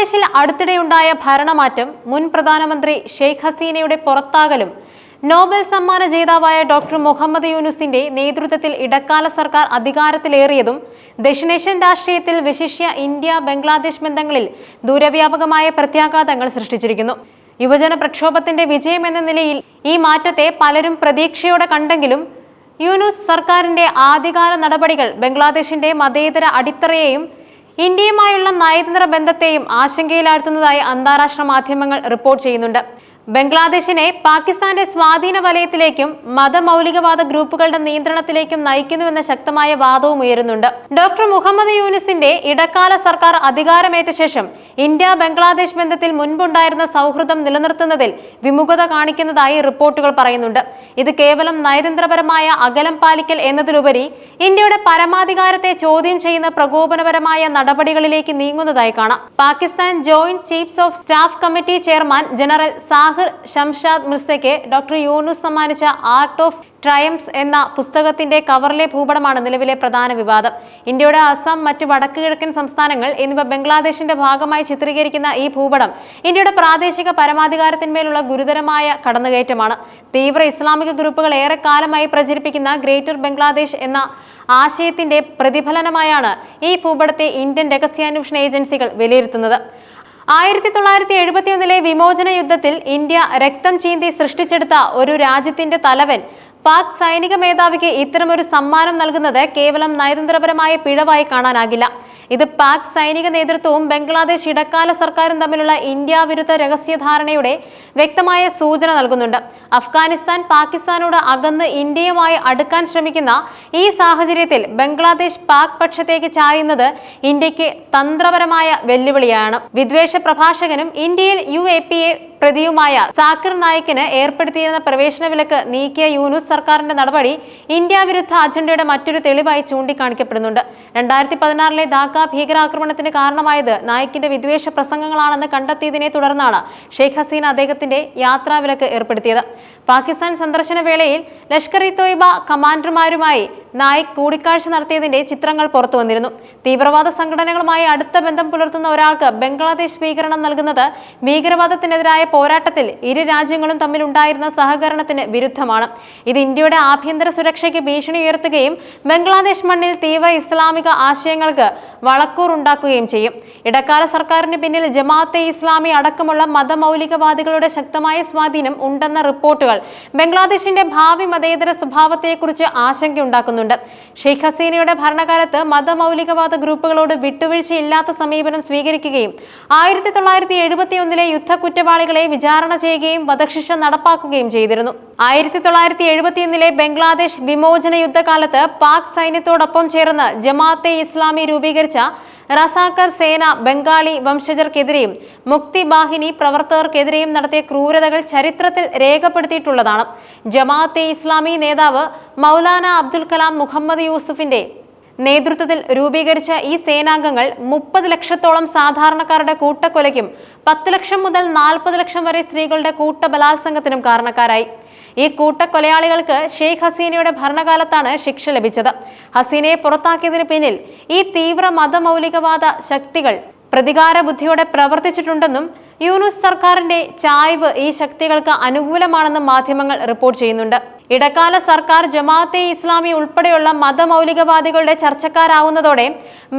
ബംഗ്ലാദേശിൽ അടുത്തിടെയുണ്ടായ ഭരണമാറ്റം, മുൻ പ്രധാനമന്ത്രി ഷെയ്ഖ് ഹസീനയുടെ പുറത്താകലും, നോബൽ സമ്മാന ജേതാവായ ഡോക്ടർ മുഹമ്മദ് യൂനുസിന്റെ നേതൃത്വത്തിൽ ഇടക്കാല സർക്കാർ അധികാരത്തിലേറിയതും ദക്ഷിണേഷ്യൻ രാഷ്ട്രീയത്തിൽ വിശിഷ്യ ഇന്ത്യ ബംഗ്ലാദേശ് ബന്ധങ്ങളിൽ ദൂരവ്യാപകമായ പ്രത്യാഘാതങ്ങൾ സൃഷ്ടിച്ചിരിക്കുന്നു. യുവജന പ്രക്ഷോഭത്തിന്റെ വിജയമെന്ന നിലയിൽ ഈ മാറ്റത്തെ പലരും പ്രതീക്ഷയോടെ കണ്ടെങ്കിലും യൂനുസ് സർക്കാരിന്റെ ആദ്യകാല നടപടികൾ ബംഗ്ലാദേശിന്റെ മതേതര അടിത്തറയെയും ഇന്ത്യയുമായുള്ള നയതന്ത്ര ബന്ധത്തെയും ആശങ്കയിലാഴ്ത്തുന്നതായി അന്താരാഷ്ട്ര മാധ്യമങ്ങൾ റിപ്പോർട്ട് ചെയ്യുന്നുണ്ട്. ബംഗ്ലാദേശിനെ പാകിസ്ഥാന്റെ സ്വാധീന വലയത്തിലേക്കും മതമൗലികവാദ ഗ്രൂപ്പുകളുടെ നിയന്ത്രണത്തിലേക്കും നയിക്കുന്നുവെന്ന ശക്തമായ വാദവും ഉയരുന്നുണ്ട്. ഡോക്ടർ മുഹമ്മദ് യൂനുസിന്റെ ഇടക്കാല സർക്കാർ അധികാരമേറ്റ ശേഷം ഇന്ത്യ ബംഗ്ലാദേശ് ബന്ധത്തിൽ മുൻപുണ്ടായിരുന്ന സൗഹൃദം നിലനിർത്തുന്നതിൽ വിമുഖത കാണിക്കുന്നതായി റിപ്പോർട്ടുകൾ പറയുന്നുണ്ട്. ഇത് കേവലം നയതന്ത്രപരമായ അകലം പാലിക്കൽ എന്നതിലുപരി ഇന്ത്യയുടെ പരമാധികാരത്തെ ചോദ്യം ചെയ്യുന്ന പ്രകോപനപരമായ നടപടികളിലേക്ക് നീങ്ങുന്നതായി കാണാം. Pakistan joint chiefs of staff committee chairman general Sahir Shamshad മിർസയ്ക്ക് ഡോക്ടർ യൂനുസ് സമ്മാനിച്ച ആർട്ട് ഓഫ് ട്രയംസ് എന്ന പുസ്തകത്തിന്റെ കവറിലെ ഭൂപടമാണ് നിലവിലെ പ്രധാന വിവാദം. ഇന്ത്യയുടെ അസം, മറ്റ് വടക്ക് കിഴക്കൻ സംസ്ഥാനങ്ങൾ എന്നിവ ബംഗ്ലാദേശിന്റെ ഭാഗമായി ചിത്രീകരിക്കുന്ന ഈ ഭൂപടം ഇന്ത്യയുടെ പ്രാദേശിക പരമാധികാരത്തിന്മേലുള്ള ഗുരുതരമായ കടന്നുകയറ്റമാണ്. തീവ്ര ഇസ്ലാമിക ഗ്രൂപ്പുകൾ ഏറെക്കാലമായി പ്രചരിപ്പിക്കുന്ന ഗ്രേറ്റർ ബംഗ്ലാദേശ് എന്ന ആശയത്തിന്റെ പ്രതിഫലനമായാണ് ഈ ഭൂപടത്തെ ഇന്ത്യൻ രഹസ്യാന്വേഷണ ഏജൻസികൾ വിലയിരുത്തുന്നത്. 1971 വിമോചന യുദ്ധത്തിൽ ഇന്ത്യ രക്തം ചീന്തി സൃഷ്ടിച്ചെടുത്ത ഒരു രാജ്യത്തിന്റെ തലവൻ പാക് സൈനിക മേധാവിക്ക് ഇത്തരമൊരു സമ്മാനം നൽകുന്നത് കേവലം നയതന്ത്രപരമായ പിഴവായി കാണാനാകില്ല. ഇത് പാക് സൈനിക നേതൃത്വവും ബംഗ്ലാദേശ് ഇടക്കാല സർക്കാരും തമ്മിലുള്ള ഇന്ത്യ വിരുദ്ധ രഹസ്യധാരണയുടെ വ്യക്തമായ സൂചന നൽകുന്നുണ്ട്. അഫ്ഗാനിസ്ഥാൻ പാകിസ്ഥാനോട് അകന്ന് ഇന്ത്യയുമായി അടുക്കാൻ ശ്രമിക്കുന്ന ഈ സാഹചര്യത്തിൽ ബംഗ്ലാദേശ് പാക് പക്ഷത്തേക്ക് ചായുന്നത് ഇന്ത്യക്ക് തന്ത്രപരമായ വെല്ലുവിളിയാണ്. വിദ്വേഷ പ്രഭാഷകനും ഇന്ത്യയിൽ UAPA പ്രതിയുമായ സാക്കിർ നായിക്കിന് ഏർപ്പെടുത്തിയിരുന്ന പ്രവേശന വിലക്ക് നീക്കിയ യൂനുസ് സർക്കാരിന്റെ നടപടി ഇന്ത്യ വിരുദ്ധ അജണ്ടയുടെ മറ്റൊരു തെളിവായി ചൂണ്ടിക്കാണിക്കപ്പെടുന്നുണ്ട്. 2016 ധാക്ക ഭീകരാക്രമണത്തിന് കാരണമായത് നായിക്കിന്റെ വിദ്വേഷ പ്രസംഗങ്ങളാണെന്ന് കണ്ടെത്തിയതിനെ തുടർന്നാണ് ഷെയ്ഖ് ഹസീന അദ്ദേഹത്തിന്റെ യാത്രാവിലക്ക് ഏർപ്പെടുത്തിയത്. പാകിസ്ഥാൻ സന്ദർശന വേളയിൽ ലഷ്കർ-ഇ-തോയ്ബ കമാൻഡർമാരുമായി നായിക് കൂടിക്കാഴ്ച നടത്തിയതിന്റെ ചിത്രങ്ങൾ പുറത്തു വന്നിരുന്നു. തീവ്രവാദ സംഘടനകളുമായി അടുത്ത ബന്ധം പുലർത്തുന്ന ഒരാൾക്ക് ബംഗ്ലാദേശ് സ്വീകരണം നൽകുന്നത് ഭീകരവാദത്തിനെതിരായ പോരാട്ടത്തിൽ ഇരു രാജ്യങ്ങളും തമ്മിലുണ്ടായിരുന്ന സഹകരണത്തിന് വിരുദ്ധമാണ്. ഇത് ഇന്ത്യയുടെ ആഭ്യന്തര സുരക്ഷയ്ക്ക് ഭീഷണി ഉയർത്തുകയും ബംഗ്ലാദേശ് മണ്ണിൽ തീവ്ര ഇസ്ലാമിക ആശയങ്ങൾക്ക് വളക്കൂറുണ്ടാക്കുകയും ചെയ്യും. ഇടക്കാല സർക്കാരിന് പിന്നിൽ ജമാഅത്തെ ഇസ്ലാമി അടക്കമുള്ള മതമൗലികവാദികളുടെ ശക്തമായ സ്വാധീനം ഉണ്ടെന്ന റിപ്പോർട്ടുകൾ ബംഗ്ലാദേശിന്റെ ഭാവി മതേതര സ്വഭാവത്തെക്കുറിച്ച് ആശങ്കയുണ്ടാക്കുന്നുണ്ട്. ഷെയ്ഖ് ഹസീനയുടെ ഭരണകാലത്ത് മതമൗലികവാദ ഗ്രൂപ്പുകളോട് വിട്ടുവീഴ്ചയില്ലാത്ത സമീപനം സ്വീകരിക്കുകയും 1971 യുദ്ധക്കുറ്റവാളികളെ വിചാരണ ചെയ്യുകയും വധശിക്ഷ നടപ്പാക്കുകയും ചെയ്തിരുന്നു. 1971 ബംഗ്ലാദേശ് വിമോചന യുദ്ധകാലത്ത് പാക് സൈന്യത്തോടൊപ്പം ചേർന്ന് ജമാഅത്തെ ഇസ്ലാമി രൂപീകരിച്ച റസാക്കർ സേന ബംഗാളി വംശജർക്കെതിരെയും മുക്തി ബാഹിനി പ്രവർത്തകർക്കെതിരെയും നടത്തിയ ക്രൂരതകൾ ചരിത്രത്തിൽ രേഖപ്പെടുത്തിയിട്ടുള്ളതാണ്. ജമാഅത്തെ ഇസ്ലാമി നേതാവ് മൗലാന അബ്ദുൽ കലാം മുഹമ്മദ് യൂസുഫിന്റെ നേതൃത്വത്തിൽ രൂപീകരിച്ച ഈ സേനാംഗങ്ങൾ 30 ലക്ഷത്തോളം സാധാരണക്കാരുടെ കൂട്ടക്കൊലയ്ക്കും 10 ലക്ഷം മുതൽ 40 ലക്ഷം വരെ സ്ത്രീകളുടെ കൂട്ടബലാത്സംഗത്തിനും കാരണക്കാരായി. ഈ കൂട്ടക്കൊലയാളികൾക്ക് ഷെയ്ഖ് ഹസീനയുടെ ഭരണകാലത്താണ് ശിക്ഷ ലഭിച്ചത്. ഹസീനയെ പുറത്താക്കിയതിന് പിന്നിൽ ഈ തീവ്ര മതമൗലികവാദ ശക്തികൾ പ്രതികാര ബുദ്ധിയോടെ പ്രവർത്തിച്ചിട്ടുണ്ടെന്നും യൂനുസ് സർക്കാരിന്റെ ചായ്വ് ഈ ശക്തികൾക്ക് അനുകൂലമാണെന്നും മാധ്യമങ്ങൾ റിപ്പോർട്ട് ചെയ്യുന്നുണ്ട്. ഇടക്കാല സർക്കാർ ജമാഅത്തെ ഇസ്ലാമി ഉൾപ്പെടെയുള്ള മതമൗലികവാദികളുടെ ചർച്ചക്കാരാവുന്നതോടെ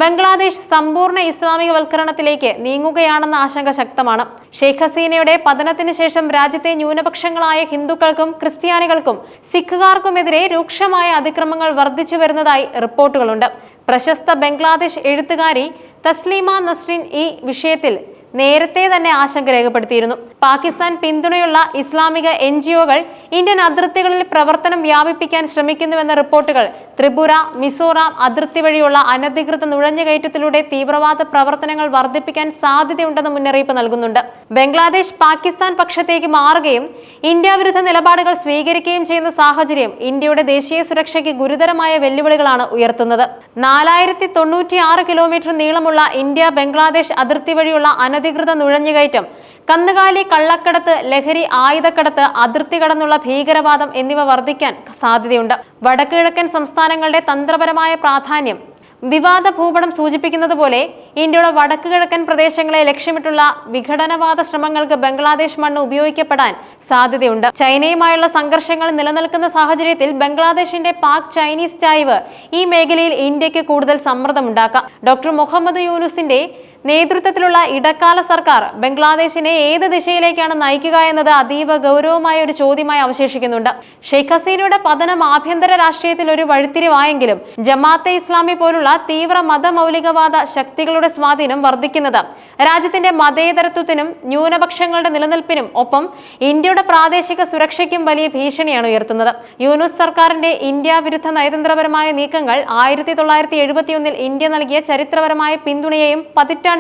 ബംഗ്ലാദേശ് സമ്പൂർണ്ണ ഇസ്ലാമികവൽക്കരണത്തിലേക്ക് നീങ്ങുകയാണെന്ന ആശങ്ക ശക്തമാണ്. ഷെയ്ഖ് ഹസീനയുടെ പതനത്തിന് ശേഷം രാജ്യത്തെ ന്യൂനപക്ഷങ്ങളായ ഹിന്ദുക്കൾക്കും ക്രിസ്ത്യാനികൾക്കും സിഖുകാർക്കുമെതിരെ രൂക്ഷമായ അതിക്രമങ്ങൾ വർദ്ധിച്ചു വരുന്നതായി റിപ്പോർട്ടുകളുണ്ട്. പ്രശസ്ത ബംഗ്ലാദേശ് എഴുത്തുകാരി തസ്ലീമ നസ്രീൻ ഈ വിഷയത്തിൽ നേരത്തെ തന്നെ ആശങ്ക രേഖപ്പെടുത്തിയിരുന്നു. പാകിസ്ഥാൻ പിന്തുണയുള്ള ഇസ്ലാമിക NGO-കൾ ഇന്ത്യൻ അതിർത്തികളിൽ പ്രവർത്തനം വ്യാപിപ്പിക്കാൻ ശ്രമിക്കുന്നുവെന്ന റിപ്പോർട്ടുകൾ ത്രിപുര, മിസോറാം അതിർത്തി വഴിയുള്ള അനധികൃത നുഴഞ്ഞുകയറ്റത്തിലൂടെ തീവ്രവാദ പ്രവർത്തനങ്ങൾ വർദ്ധിപ്പിക്കാൻ സാധ്യതയുണ്ടെന്ന് മുന്നറിയിപ്പ് നൽകുന്നുണ്ട്. ബംഗ്ലാദേശ് പാകിസ്ഥാൻ പക്ഷത്തേക്ക് മാറുകയും ഇന്ത്യ വിരുദ്ധ നിലപാടുകൾ സ്വീകരിക്കുകയും ചെയ്യുന്ന സാഹചര്യം ഇന്ത്യയുടെ ദേശീയ സുരക്ഷയ്ക്ക് ഗുരുതരമായ വെല്ലുവിളികളാണ് ഉയർത്തുന്നത്. 4096 കിലോമീറ്റർ നീളമുള്ള ഇന്ത്യ ബംഗ്ലാദേശ് അതിർത്തി വഴിയുള്ള അനധികൃത നുഴഞ്ഞുകയറ്റം, കന്നുകാലി കള്ളക്കടത്ത്, ലഹരി ആയുധക്കടത്ത്, അതിർത്തി കടന്നുള്ള ഭീകരവാദം എന്നിവ വർദ്ധിക്കാൻ സാധ്യതയുണ്ട്. വടക്കുകിഴക്കൻ സംസ്ഥാനങ്ങളുടെ തന്ത്രപരമായ പ്രാധാന്യം വിവാദ ഭൂപടം സൂചിപ്പിക്കുന്നത് പോലെ ഇന്ത്യയുടെ വടക്ക് കിഴക്കൻ പ്രദേശങ്ങളെ ലക്ഷ്യമിട്ടുള്ള വിഘടനവാദ ശ്രമങ്ങൾക്ക് ബംഗ്ലാദേശ് മണ്ണ് ഉപയോഗിക്കപ്പെടാൻ സാധ്യതയുണ്ട്. ചൈനയുമായുള്ള സംഘർഷങ്ങൾ നിലനിൽക്കുന്ന സാഹചര്യത്തിൽ ബംഗ്ലാദേശിന്റെ പാക് ചൈനീസ് ചായ്വ് ഈ മേഖലയിൽ ഇന്ത്യക്ക് കൂടുതൽ സമ്മർദ്ദമുണ്ടാക്കാം. ഡോക്ടർ മുഹമ്മദ് യൂനുസിന്റെ നേതൃത്വത്തിലുള്ള ഇടക്കാല സർക്കാർ ബംഗ്ലാദേശിനെ ഏത് ദിശയിലേക്കാണ് നയിക്കുക എന്നത് അതീവ ഗൗരവമായ ഒരു ചോദ്യമായി അവശേഷിക്കുന്നുണ്ട്. ഷെയ്ഖ് ഹസീനയുടെ പതനം ആഭ്യന്തര രാഷ്ട്രീയത്തിൽ ഒരു വഴിത്തിരിവായെങ്കിലും ജമാഅത്തെ ഇസ്ലാമി പോലുള്ള തീവ്ര മതമൗലികവാദ ശക്തികളുടെ സ്വാധീനം വർദ്ധിക്കുന്നത് രാജ്യത്തിന്റെ മതേതരത്വത്തിനും ന്യൂനപക്ഷങ്ങളുടെ നിലനിൽപ്പിനും ഒപ്പം ഇന്ത്യയുടെ പ്രാദേശിക സുരക്ഷയ്ക്കും വലിയ ഭീഷണിയാണ് ഉയർത്തുന്നത്. യൂനുസ് സർക്കാരിന്റെ ഇന്ത്യ വിരുദ്ധ നയതന്ത്രപരമായ നീക്കങ്ങൾ 1971 ഇന്ത്യ നൽകിയ ചരിത്രപരമായ പിന്തുണയെയും പതിറ്റാണ്ടുകളായി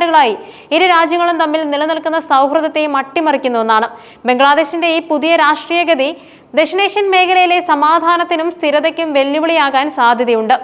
ഇരു രാജ്യങ്ങളും തമ്മിൽ നിലനിൽക്കുന്ന സൗഹൃദത്തെയും അട്ടിമറിക്കുന്ന ഒന്നാണ്. ബംഗ്ലാദേശിന്റെ ഈ പുതിയ രാഷ്ട്രീയഗതി ദക്ഷിണേഷ്യൻ മേഖലയിലെ സമാധാനത്തിനും സ്ഥിരതയ്ക്കും വെല്ലുവിളിയാകാൻ സാധ്യതയുണ്ട്.